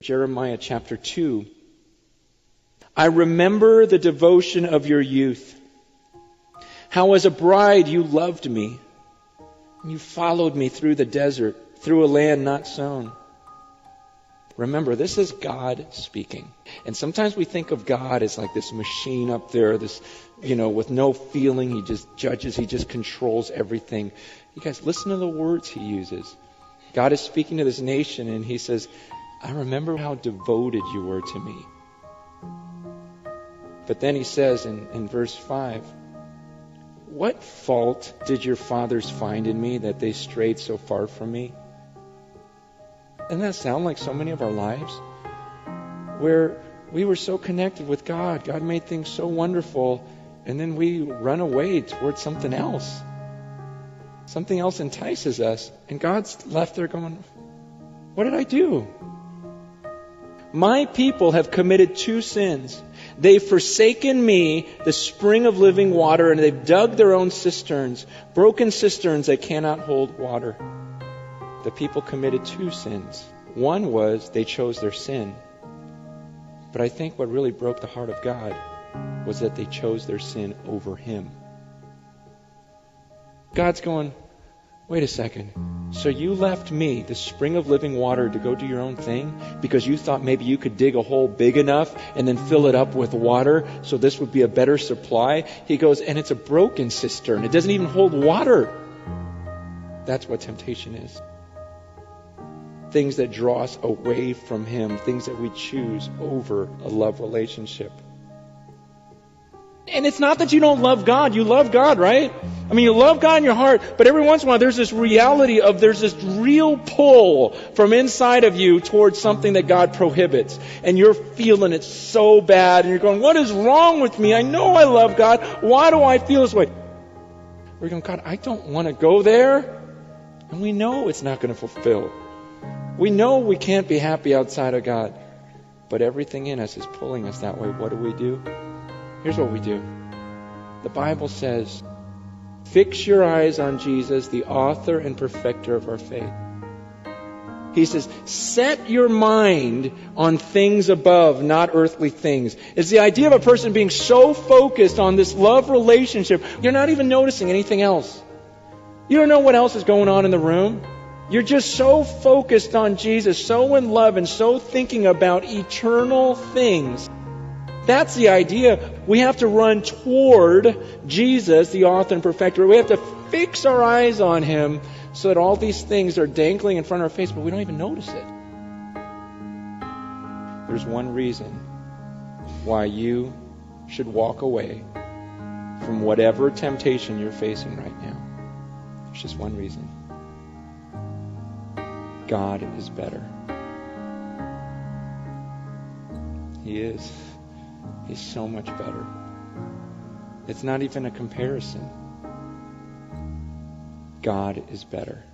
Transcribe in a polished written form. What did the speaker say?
Jeremiah chapter 2. I remember the devotion of your youth, how as a bride you loved me. You followed me through the desert, through a land not sown. Remember, this is God speaking. And sometimes we think of God as like this machine up there, this, with no feeling. He just judges. He just controls everything. You guys, listen to the words he uses. God is speaking to this nation and he says, I remember how devoted you were to me. But then he says in verse 5, what fault did your fathers find in me that they strayed so far from me? Doesn't that sound like so many of our lives? Where we were so connected with God. God made things so wonderful. And then we run away towards something else. Something else entices us. And God's left there going, what did I do? My people have committed two sins. They've forsaken me, the spring of living water, and they've dug their own cisterns, broken cisterns that cannot hold water. The people committed two sins. One was they chose their sin. But I think what really broke the heart of God was that they chose their sin over Him. God's going, wait a second. So you left me, the spring of living water, to go do your own thing because you thought maybe you could dig a hole big enough and then fill it up with water so this would be a better supply? He goes, and it's a broken cistern. It doesn't even hold water. That's what temptation is. Things that draw us away from Him, things that we choose over a love relationship. And it's not that you don't love God. You love God, right? I mean, you love God in your heart, but every once in a while there's this reality of there's this real pull from inside of you towards something that God prohibits. And you're feeling it so bad, and you're going, what is wrong with me? I know I love God. Why do I feel this way? We're going, God, I don't want to go there. And we know it's not going to fulfill. We know we can't be happy outside of God. But everything in us is pulling us that way. What do? Here's what we do. The Bible says, fix your eyes on Jesus, the author and perfecter of our faith. He says, set your mind on things above, not earthly things. It's the idea of a person being so focused on this love relationship, you're not even noticing anything else. You don't know what else is going on in the room. You're just so focused on Jesus, so in love, and so thinking about eternal things. That's the idea. We have to run toward Jesus, the author and perfecter. We have to fix our eyes on Him so that all these things are dangling in front of our face, but we don't even notice it. There's one reason why you should walk away from whatever temptation you're facing right now. There's just one reason. God is better. He is. He's so much better. It's not even a comparison. God is better.